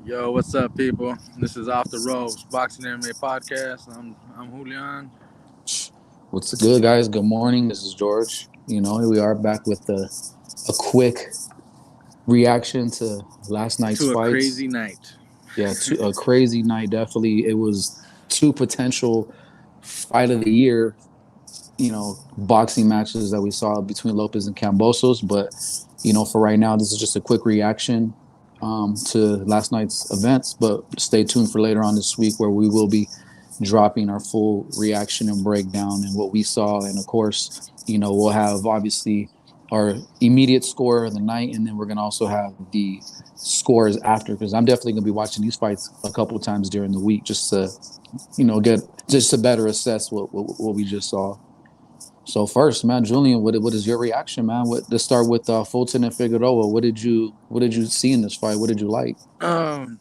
Yo, what's up, people? This is Off the Ropes Boxing MMA podcast. I'm Julian. What's good, guys? Good morning. This is George. Here we are back with a quick reaction to last night's To a fights. crazy night. Yeah, a crazy night. Definitely, it was two potential fight of the year. Boxing matches that we saw between Lopez and Kambosos. But for right now, this is just a quick reaction to last night's events. But stay tuned for later on this week where we will be dropping our full reaction and breakdown and what we saw. And of course, we'll have obviously our immediate score of the night, and then we're gonna also have the scores after because I'm definitely gonna be watching these fights a couple of times during the week just to get just to better assess what we just saw. So first, man, Julian, what is your reaction, man? Let's start with Fulton and Figueroa. What did you see in this fight? What did you like? Um,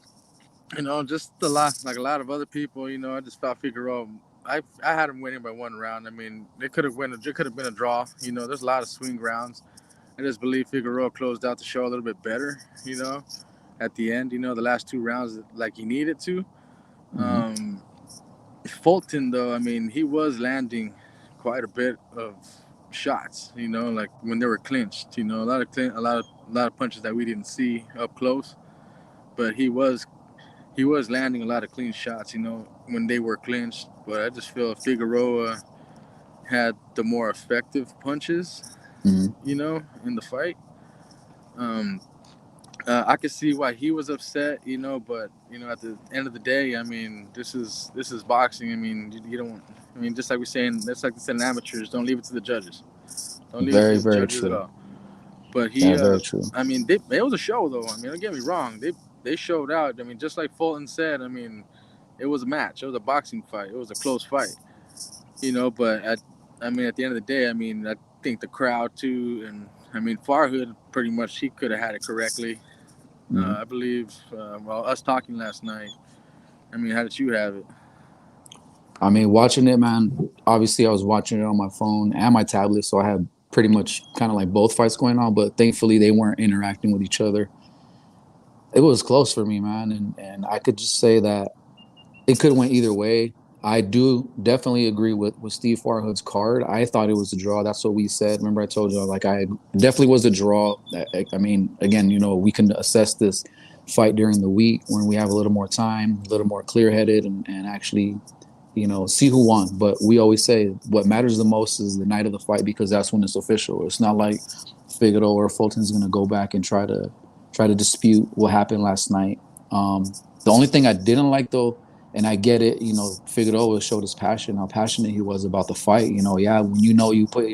just like a lot of other people. I just felt Figueroa. I had him winning by one round. I mean, it could have been a draw. There's a lot of swing rounds. I just believe Figueroa closed out the show a little bit better. At the end. The last two rounds like he needed to. Mm-hmm. Um, Fulton, though, I mean, he was landing quite a bit of shots. Like when they were clinched. A lot of punches that we didn't see up close, but he was landing a lot of clean shots. When they were clinched. But I just feel Figueroa had the more effective punches. Mm-hmm. In the fight. Um, I could see why he was upset, but at the end of the day, I mean, this is boxing. I mean, you don't want. I mean, just like we're saying, that's like they said in amateurs. Don't leave it to the judges. Don't leave it Very, to the very judges at true. all. But Yeah, very true. I mean, it was a show though. I mean, don't get me wrong. They showed out. I mean, just like Fulton said. I mean, it was a match. It was a boxing fight. It was a close fight. But I mean, at the end of the day, I mean, I think the crowd too, and I mean, Farhood pretty much he could have had it correctly. Mm-hmm. I believe, us talking last night. I mean, how did you have it? I mean, watching it, man. Obviously, I was watching it on my phone and my tablet, so I had pretty much kind of like both fights going on. But thankfully, they weren't interacting with each other. It was close for me, man, and I could just say that it could have went either way. I do definitely agree with Steve Farhood's card. I thought it was a draw. That's what we said. Remember, I told you like I definitely was a draw. I mean, again, we can assess this fight during the week when we have a little more time, a little more clear headed, and actually see who won. But we always say what matters the most is the night of the fight because that's when it's official. It's not like Figueroa or Fulton's going to go back and try to dispute what happened last night. The only thing I didn't like though, and I get it, Figueroa showed his passion, how passionate he was about the fight. Yeah, when you put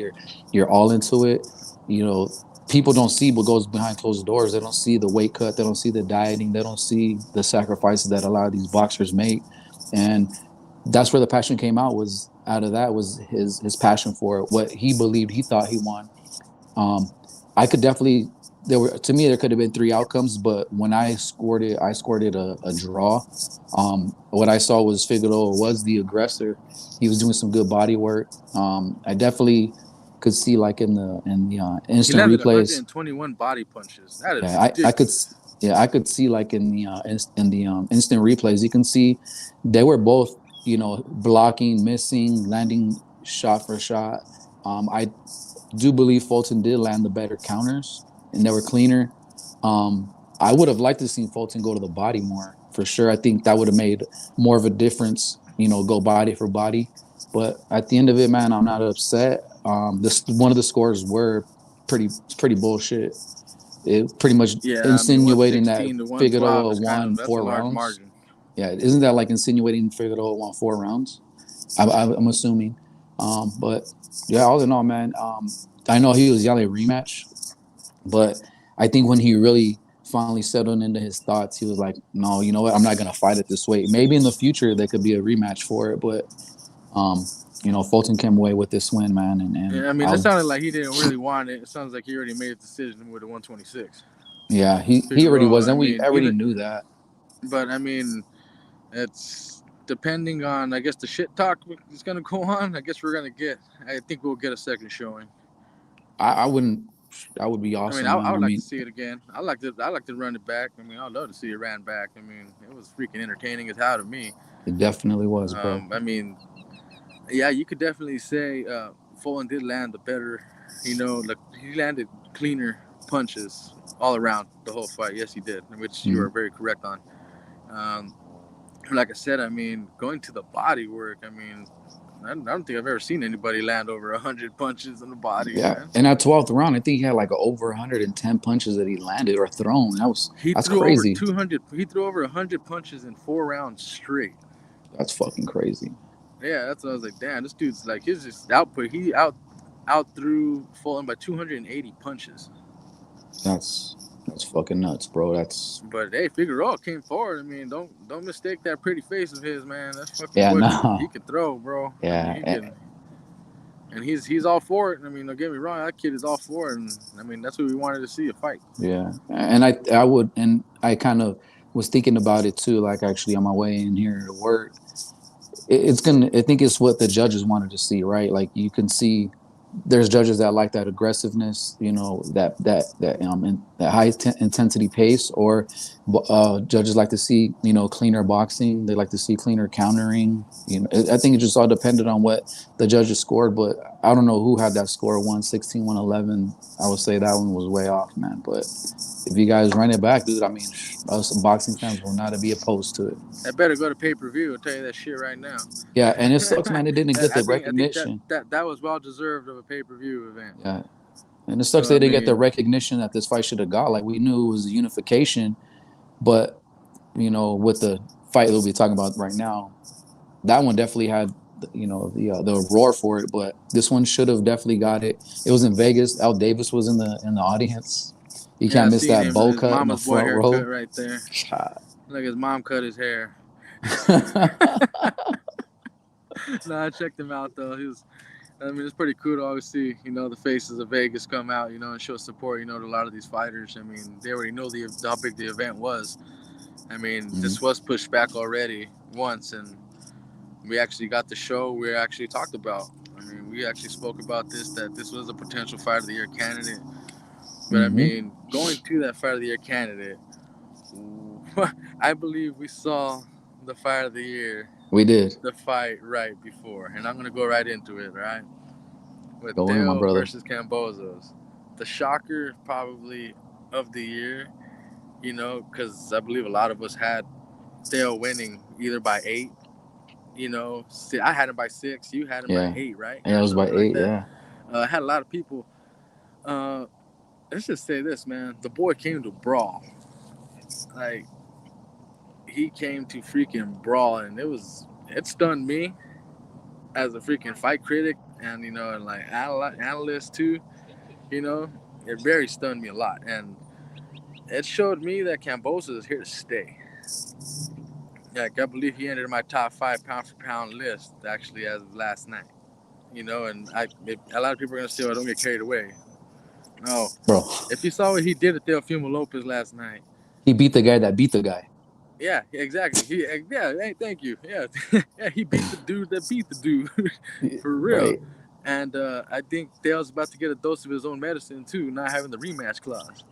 your all into it, you know, people don't see what goes behind closed doors. They don't see the weight cut, they don't see the dieting, they don't see the sacrifices that a lot of these boxers make. And that's where the passion came out was out of that was his passion for it, what he believed he thought he won. I could definitely to me there could have been three outcomes, but when I scored it a draw. What I saw was Figueroa was the aggressor. He was doing some good body work. I definitely could see like in the He instant landed replays. 121 body punches. That is Yeah, I could ridiculous. yeah I could see like in the instant replays. You can see they were both blocking, missing, landing shot for shot. I do believe Fulton did land the better counters and they were cleaner. I would have liked to see Fulton go to the body more for sure. I think that would have made more of a difference. Go body for body. But at the end of it, man, I'm not upset. This one of the scores were pretty bullshit. It pretty much Yeah, I mean, insinuating that 116 to 112 Figueroa is won that's a four large rounds. margin. Yeah, isn't that like insinuating Figueroa won 4 rounds? I'm assuming. But yeah, all in all, man, I know he was yelling rematch, but I think when he really finally settled into his thoughts, he was like, no, you know what? I'm not gonna fight it this way. Maybe in the future there could be a rematch for it, but um, Fulton came away with this win, man, and Yeah, I mean, it I'll sounded like he didn't really want it. It sounds like he already made a decision with the 126. yeah, he already was, Figueroa. I and we mean, already either, knew that. but I mean, it's depending on, I guess, the shit talk is gonna go on. I guess we're gonna get. I think we'll get a second showing. I wouldn't. that would be I mean, awesome, I man. would I like to mean, see it again. I like to run it back. I mean, I'd love to see it ran back. I mean, it was freaking entertaining as hell to me. it definitely was, bro. I mean, yeah, you could definitely say Fulton did land the better. You know, like he landed cleaner punches all around the whole fight. Yes, he did, which you Mm. are very correct on. Um, like I said, I mean, going to the body work. I mean, I don't think I've ever seen anybody land over 100 punches in the body, Yeah, man. and that 12th round, I think he had like over 110 punches that he landed or thrown. He That's threw over crazy. 200. He threw over 100 punches in 4 rounds straight. That's fucking crazy. Yeah, that's what I was like. Damn, this dude's like his just output. He out threw Fulton by 280 punches. That's that's fucking nuts, bro. That's But hey, Figueroa came forward. I mean, don't mistake that pretty face of his, man. That fucking yeah, boy can he no, can throw, bro. I mean, yeah, he can, and he's all for it. I mean, don't get me wrong, that kid is all for it, and I mean that's what we wanted to see a fight. yeah. And I would, and I kind of was thinking about it too. Like actually on my way in here to work, it's gonna. I think it's what the judges wanted to see, right? Like you can see there's judges that like that aggressiveness, you know, that high intensity pace, or judges like to see, you know, cleaner boxing. They like to see cleaner countering. You know, I think it just all depended on what the judges scored, but I don't know who had that score 116, 111. I would say that one was way off, man. But if you guys run it back, dude, I mean, us boxing fans will not be opposed to it. I better go to pay per view. I'll tell you that shit right now. Yeah, and it sucks, man. It didn't get the I think that recognition. that was well deserved of a pay per view event. Yeah, and it sucks So they I didn't get the mean, recognition that this fight should have got. Like we knew it was a unification, but you know, with the fight that we'll be talking about right now, that one definitely had you know the roar for it. But this one should have definitely got it. It was in Vegas. Al Davis was in the audience. You yeah, I can't miss seen that him bowl his cut in the mama's boy front haircut row. right there. Like his mom cut his hair. No, I checked him out though. He was. I mean, it's pretty cool to always see, you know, the faces of Vegas come out, you know, and show support, you know, to a lot of these fighters. I mean, they already know how big the event was. I mean, Mhm. this was pushed back already once, and we actually got the show we actually talked about. I mean, we actually spoke about this, that this was a potential Fight of the Year candidate. But I Mhm. mean, going to that Fight of the Year candidate, I believe we saw the Fight of the Year, We did. the fight right before. And I'm going to go right into it, right? With Go in, my Dale brother. versus Kambosos. The shocker, probably, of the year, you know, because I believe a lot of us had Dale winning either by 8. You know, I had him by 6. You had him by Yeah, 8, right? yeah, it Or was by something like 8. that. Yeah, I had a lot of people. Uh, let's just say this, man. The boy came to brawl. Like, he came to freaking brawl, and it stunned me as a freaking fight critic and, you know, and like analyst too. You know, it very stunned me a lot. And it showed me that Kambosos is here to stay. Like, I believe he entered my top 5 pound for pound list actually as of last night. You know, and a lot of people are gonna say, "Oh, don't get carried away." No, bro. if you saw what he did at Teofimo Lopez last night, He beat the guy that beat the guy. yeah, exactly. Yeah, hey, thank you. Yeah, yeah, he beat the dude that beat the dude for real. Right. And I think Dale's about to get a dose of his own medicine too, not having the rematch clause.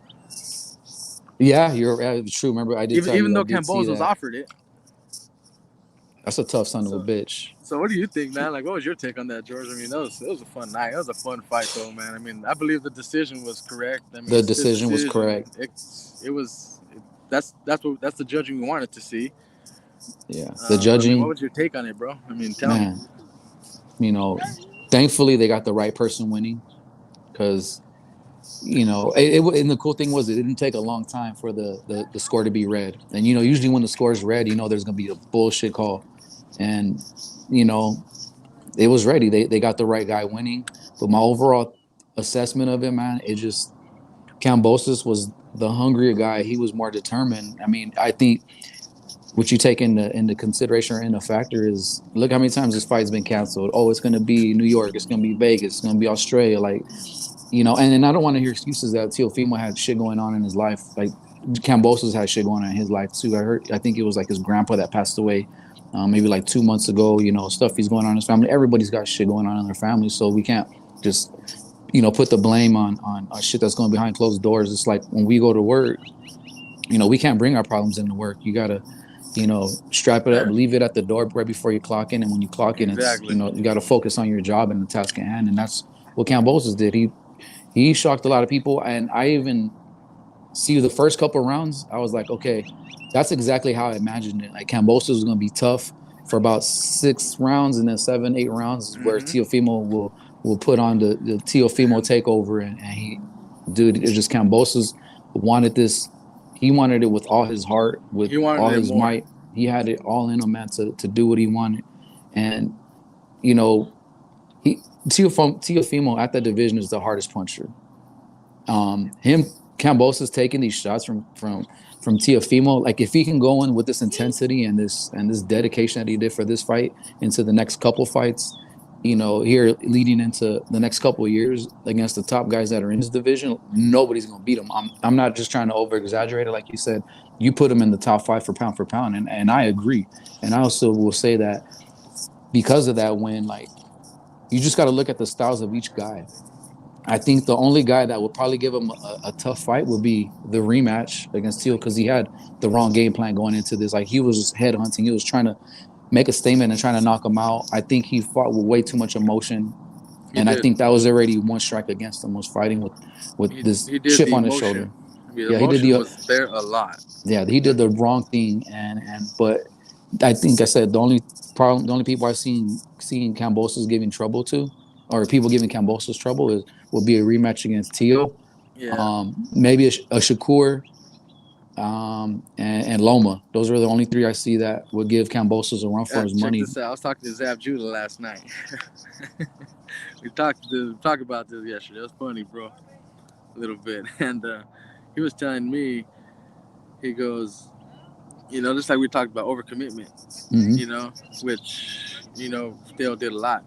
Yeah, it's true. Remember, I did tell Even you I though did see Cambosos that. offered it. That's a tough son of a So, bitch. so what do you think, man? Like, what was your take on that, George? I mean, it was a fun night. It was a fun fight, though, man. I mean, I believe the decision was correct. I mean, The split decision was decision. correct. It was. That's the judging we wanted to see. Yeah, the But I mean, what judging, was your take on it, bro? I mean, tell me. man. You know, thankfully they got the right person winning because you know and the cool thing was it didn't take a long time for the score to be read. And you know, usually when the score is read, you know there's gonna be a bullshit call, and you know it was ready. They got the right guy winning. But my overall assessment of it, man, it just Kambosos was the hungrier guy. He was more determined. I mean, I think what you take into consideration or into factor is look how many times this fight's been canceled. Oh, it's gonna be New York, it's gonna be Vegas, it's gonna be Australia. Like, you know, and I don't want to hear excuses that Teofimo had shit going on in his life. Like Cambosos had shit going on in his life too. I think it was like his grandpa that passed away maybe like 2 months ago. You know, stuff he's going on in his family. Everybody's got shit going on in their family, so we can't just put the blame on shit that's going behind closed doors. It's like when we go to work, we can't bring our problems into work. You gotta, strap it up, Fair. leave it at the door right before you clock in, and when you clock in, it's Exactly. you got to focus on your job and the task at hand, and that's what Kambosos did. He shocked a lot of people, and I even see the first couple of rounds, I was like, okay, that's exactly how I imagined it. Like Kambosos was going to be tough for about 6 rounds, and then 7, 8 rounds is where Mm-hmm. Teofimo will put on the Teofimo And takeover, and dude, it's just Kambosos wanted this. He wanted it with all his heart, with he wanted all it his more. might. He had it all in him, man, to do what he wanted, and you know, he Teofimo at that division is the hardest puncher. Him Cambosa's taking these shots from Teofimo. Like if he can go in with this intensity and this dedication that he did for this fight into the next couple fights, here leading into the next couple of years against the top guys that are in his division, nobody's gonna beat him. I'm not just trying to over exaggerate it, like you said. You put him in the top five for pound, and I agree. And I also will say that because of that win, like you just got to look at the styles of each guy. I think the only guy that would probably give him a tough fight would be the rematch against Teal because he had the wrong game plan going into this. Like he was just head hunting. He was trying to make a statement and trying to knock him out. I think he fought with way too much emotion, He and I did. think that was already one strike against him. Was fighting with He this he did chip the on his emotion. shoulder. I mean, the Yeah, he did emotion the was there a lot. he did the wrong thing, and but I think I said the only people I've seen Cambosos giving trouble to, or people giving Cambosos trouble is will be a rematch against Tio, Yeah. maybe a Shakur, and Loma. Those are the only three I see that would give Cambosos a run for his Check money. this out. I was talking to Zab Judah last night. We talked about this yesterday. It was funny, bro, a little bit, and he was telling me, he goes, just like we talked about overcommitment, Hmm. which Theo did a lot.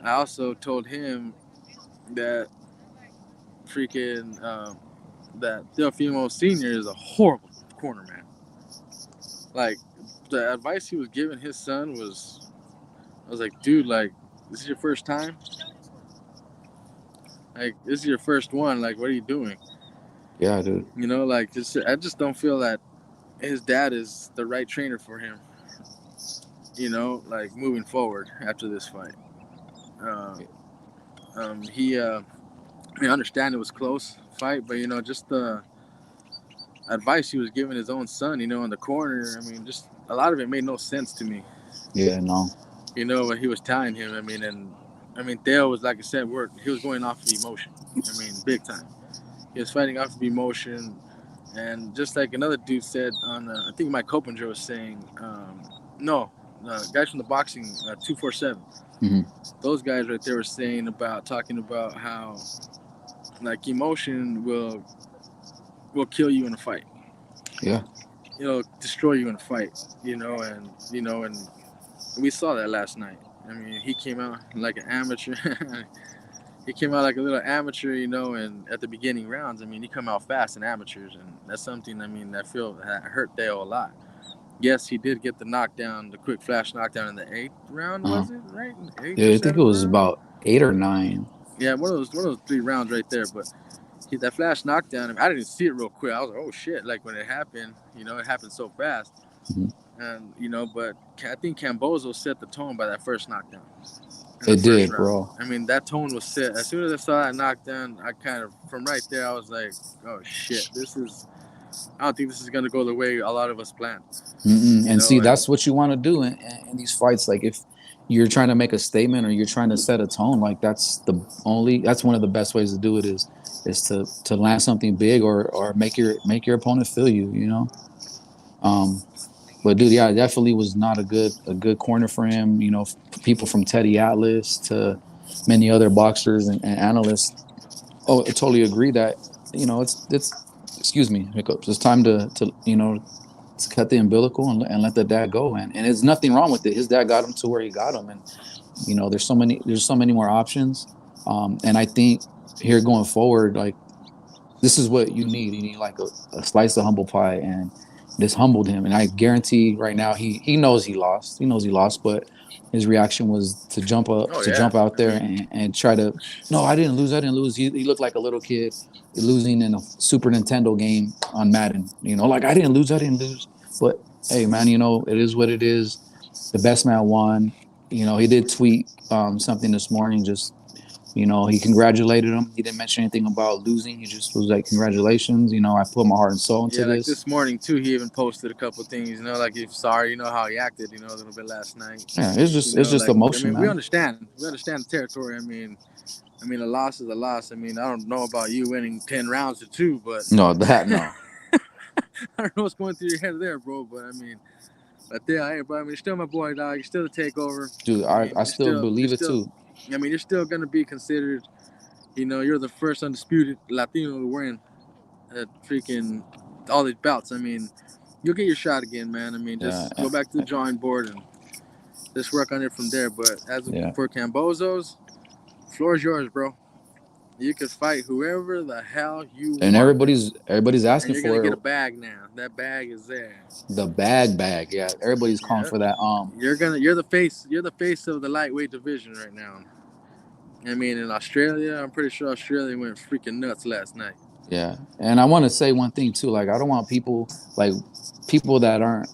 I also told him that freaking that Teofimo Senior is a horrible corner man. Like the advice he was giving his son was, I was like, dude, like this is your first time. Like this is your first one. Like what are you doing? Yeah, dude. Like I just don't feel that his dad is the right trainer for him. Like moving forward after this fight. Uh, he, I understand it was close fight, but just the advice he was giving his own son, in the corner. I mean, just a lot of it made no sense to me. Yeah, no. What he was telling him. I mean, Theo was like I said, he was going off of emotion. I mean, big time. He was fighting off of emotion, and just like another dude said on, I think Mike Coppinger was saying, no, guys from the boxing 247. Hmm. Those guys right there were talking about how like emotion will kill you in a fight. Yeah, Destroy you in a fight. And we saw that last night. I mean, he came out like an amateur. He came out like a little amateur, and at the beginning rounds, I mean, he come out fast in amateurs, and that's something, I mean, that hurt Dale a lot. Yes, he did get the knockdown, the quick flash knockdown in the eighth round, uh-huh. was it right? In the eighth or Yeah, I think it seventh was round? about 8 or 9. Yeah, one of those 3 rounds right there. But that flash knockdown, I didn't see it real quick. I was like, oh shit! Like when it happened, it happened so fast, Hmm. and but I think Cambozo set the tone by that first knockdown in the It first did, round. bro. I mean, that tone was set. As soon as I saw that knockdown, I kind of, from right there, I was like, oh shit, I don't think this is gonna go the way a lot of us planned. Mm-mm. And see, And that's what you want to do in these fights. Like if you're trying to make a statement or you're trying to set a tone, like that's one of the best ways to do it is to land something big or make your opponent feel you. Um, but dude, yeah, it definitely was not a good corner for him. People from Teddy Atlas to many other boxers and analysts. Oh, I totally agree that it's excuse me hiccups. It's time to cut the umbilical and let the dad go. And there's nothing wrong with it. His dad got him to where he got him, and there's so many more options. And I think here going forward, like this is what you need. You need like a slice of humble pie, and this humbled him, and I guarantee right now he knows he lost. He knows he lost, but his reaction was Oh to yeah, jump out I there mean, and try to. No, I didn't lose. I didn't lose. He looked like a little kid losing in a Super Nintendo game on Madden. Like I didn't lose. I didn't lose. But hey, man, it is what it is. The best man won. He did tweet something this morning. Just he congratulated him. He didn't mention anything about losing. He just was like, "Congratulations! I put my heart and soul into yeah, like this." this morning too. He even posted a couple things. Like he's sorry. How he acted. A little bit last night. Yeah, it's just Like I emotion, mean, we man. understand. We understand the territory. I mean, a loss is a loss. I mean, I don't know about you winning 10 rounds to two, but No, that no, I don't know what's going through your head there, bro. But I mean, but yeah, hey, but I mean, you're still my boy, dog. You're still the takeover. dude. I I mean, I still you're believe it still. too. I mean, you're still gonna be considered. You're the first undisputed Latino to win freaking all these belts. I mean, you'll get your shot again, man. I mean, Yeah, just go back to the drawing board and just work on it from there. But as yeah. for Kambosos, floor is yours, bro. You can fight whoever the hell you And want, bro. everybody's And asking you're gonna for get a it. bag now. That bag is there. The bag. Yeah, everybody's calling Yeah. for that. You're the face. You're the face of the lightweight division right now. I mean, in Australia, I'm pretty sure Australia went freaking nuts last night. Yeah, and I want to say one thing too. Like, I don't want people that aren't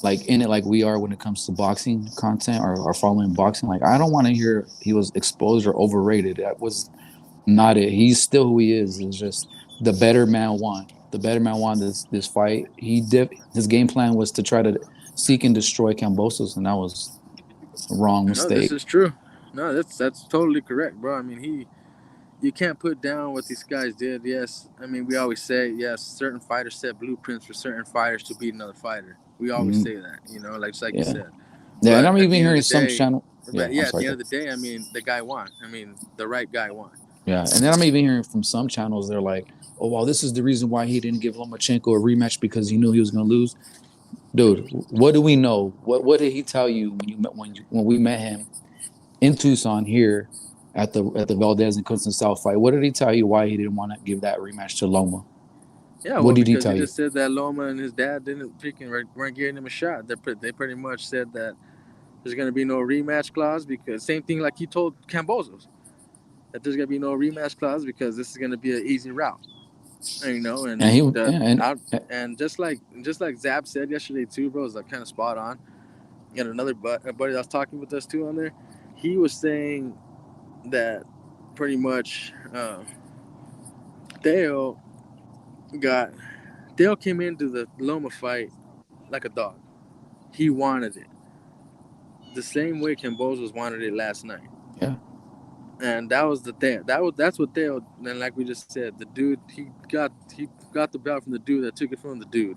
like in it like we are when it comes to boxing content or following boxing. Like, I don't want to hear he was exposed or overrated. That was not it. He's still who he is. It's just the better man won. The better man won this fight. His game plan was to try to seek and destroy Kambosos, and that was a wrong No, this mistake. is true. No, that's totally correct, bro. I mean, you can't put down what these guys did. Yes, I mean we always say yes, certain fighters set blueprints for certain fighters to beat another fighter. We always Mhm. say that, like just like you Yeah, said. yeah, and But I'm at even the end of hearing the some day, channel. but Yeah, I'm yeah, at sorry. the end Go. of the day, I mean the guy won. I mean the right guy won. Yeah, and then I'm even hearing from some channels. They're like, "Oh, well, this is the reason why he didn't give Lomachenko a rematch because he knew he was going to lose." Dude, what do we know? What did he tell you when we met him in Tucson here at the Valdez and Custom South fight? What did he tell you why he didn't want to give that rematch to Loma? Yeah, What well, did he because he tell you? just said that Loma and his dad didn't freaking weren't giving him a shot. They pretty much said that there's gonna be no rematch clause because same thing like he told Cambozos that there's gonna be no rematch clause because this is gonna be an easy route. And And he the and out and just like Zab said yesterday too, bro, is like kind of spot on. And another buddy that was talking with us too on there, he was saying that pretty much Dale got Dale came into the Loma fight like a dog. He wanted it the same way Cambosos wanted it last night. yeah, And that was the thing. That's what Dale. And like we just said, the dude he got the belt from the dude that took it from the dude.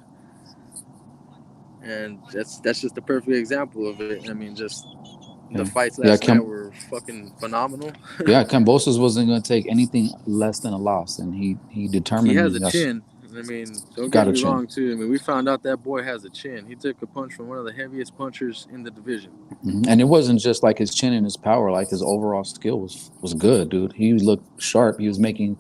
And that's just a perfect example of it. I mean, just the yeah, fights yeah. last night were fucking phenomenal. Yeah, Cambosos wasn't going to take anything less than a loss, and he He determined has a that's chin. I mean, don't get got a me chin. wrong too. I mean, we found out that boy has a chin. He took a punch from one of the heaviest punchers in the division. Mhm. And it wasn't just like his chin and his power; like his overall skill was good, dude. He looked sharp. He was making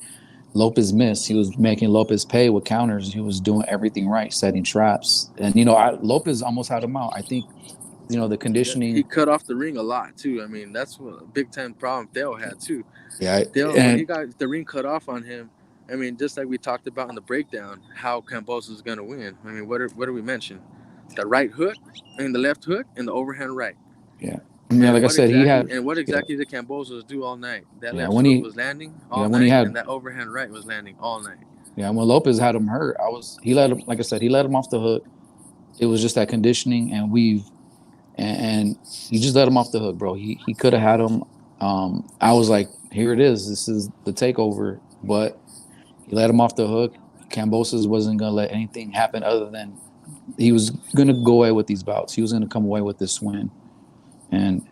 Lopez miss. He was making Lopez pay with counters. He was doing everything right, setting traps. And Lopez almost had him out. I think the Yeah, he conditioning. cut off the ring a lot too. I mean, that's what a big time problem Dale had too. Yeah, Dale, when he and got the ring cut off on him, I mean, just like we talked about in the breakdown, how Cambosos is going to win. I mean, what did we mention? The right hook and the left hook and the overhand right. yeah, yeah. Like I said, he had And what yeah, exactly did Cambosos do all night? That yeah. left When hook he was landing yeah all when he night, had and that overhand right was landing all night. yeah when Lopez had him hurt, he let him, like I said, he let him off the hook. It was just that conditioning and weave, and he just let him off the hook, bro. He could have had him. I was like, here it is. This is the takeover, but he let him off the hook. Cambosos wasn't gonna let anything happen other than he was gonna go away with these bouts. He was gonna come away with this win. And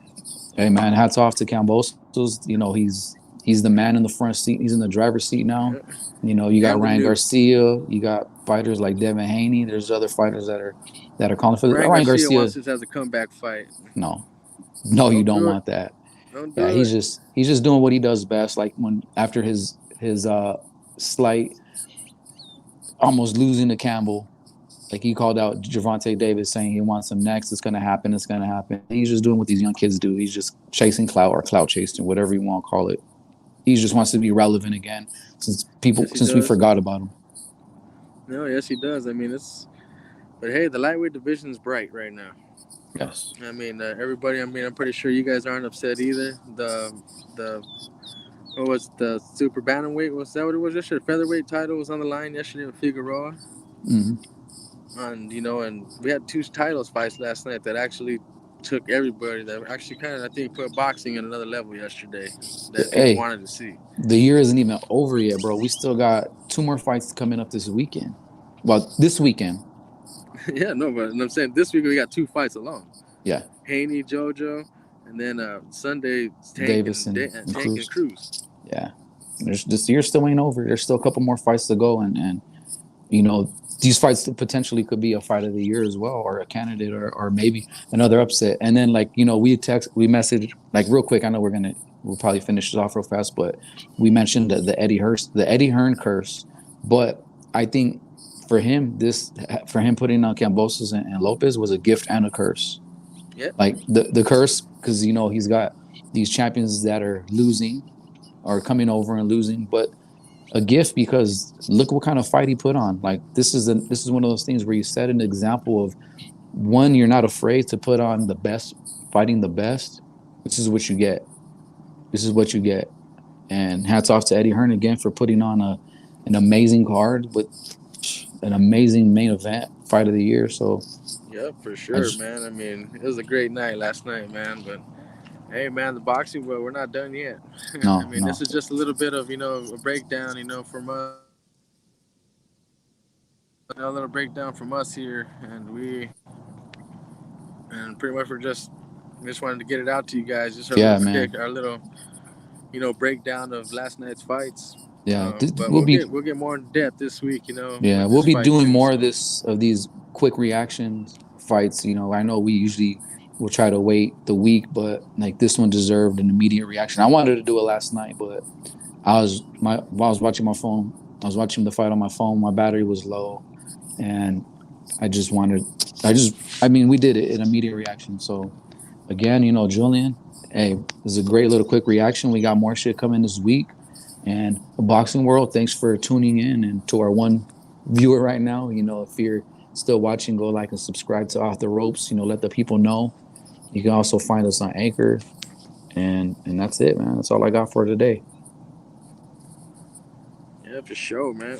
hey, man, hats off to Kambosos. He's the man in the front seat. He's in the driver's seat now. Yeah. You got And the Ryan new Garcia. You got fighters like Devin Haney. There's other fighters that are calling for Ryan Ryan Garcia Garcia. wants this as a comeback fight. No, no, you Don't don't do it. want that. Don't Yeah, do it. he's just doing what he does best. Like when after his slight almost losing to Campbell, Like he called out Javante Davis saying he wants him next. It's gonna happen. It's gonna happen. He's just doing what these young kids do. He's just chasing clout or clout chasing, whatever you want to call it. He just wants to be relevant again Yes, he since we does. forgot about him. No, yes, he does. I mean, it's. But hey, the lightweight division is bright right now. Yes. I mean, everybody. I mean, I'm pretty sure you guys aren't upset either. The what was the super bantamweight? Was that what it was yesterday? Featherweight title was on the line yesterday with Figueroa. Mm-hmm. And and we had two titles fights last night that actually took everybody. That actually kind of I think put boxing at another level yesterday that people Hey, wanted to see. the year isn't even over yet, bro. We still got two more fights coming up this weekend. Well, this weekend. Yeah, no, but I'm saying this week we got two fights alone. Yeah. Haney, JoJo, and then Sunday Davis and Tank and Cruz. Cruz. Yeah. This year still ain't over. There's still a couple more fights to go, and you know, these fights potentially could be a fight of the year as well, or a candidate, or maybe another upset. And then like we messaged like real quick. I know we'll probably finish this off real fast, but we mentioned the Eddie Hearn curse. But I think for him putting on Kambosos and Lopez was a gift and a curse. Yep. Like the curse because he's got these champions that are losing or coming over and losing, but a gift because look what kind of fight he put on. Like this is one of those things where you set an example of one, you're not afraid to put on the best, fighting the best. This is what you get. This is what you get. And hats off to Eddie Hearn again for putting on an amazing card with an amazing main event fight of the year. So Yep, for I sure, just man. I mean, it was a great night last night, man. But hey, man, the boxing, well, we're not done yet. I no mean, this no is just a little bit of a breakdown, from us, a little breakdown from us here, and pretty much we just wanted to get it out to you guys, just our little yeah man quick, our little breakdown of last night's fights. yeah But we'll we'll be get more in depth this week, yeah with we'll this be fight doing too. more of So this of these quick reaction fights. I know we usually will try to wait the week, but like this one deserved an immediate reaction. I wanted to do it last night, but while I was watching my phone, I was watching the fight on my phone. My battery was low, and I just wanted, I mean, we did it an immediate reaction. So again, Julian, hey, this is a great little quick reaction. We got more shit coming this week, and the boxing world. Thanks for tuning in, and to our one viewer right now. If you're still watching, go like and subscribe to Off the Ropes. Let the people know. You can also find us on Anchor, and that's it, man. That's all I got for today. yeah, for sure, man.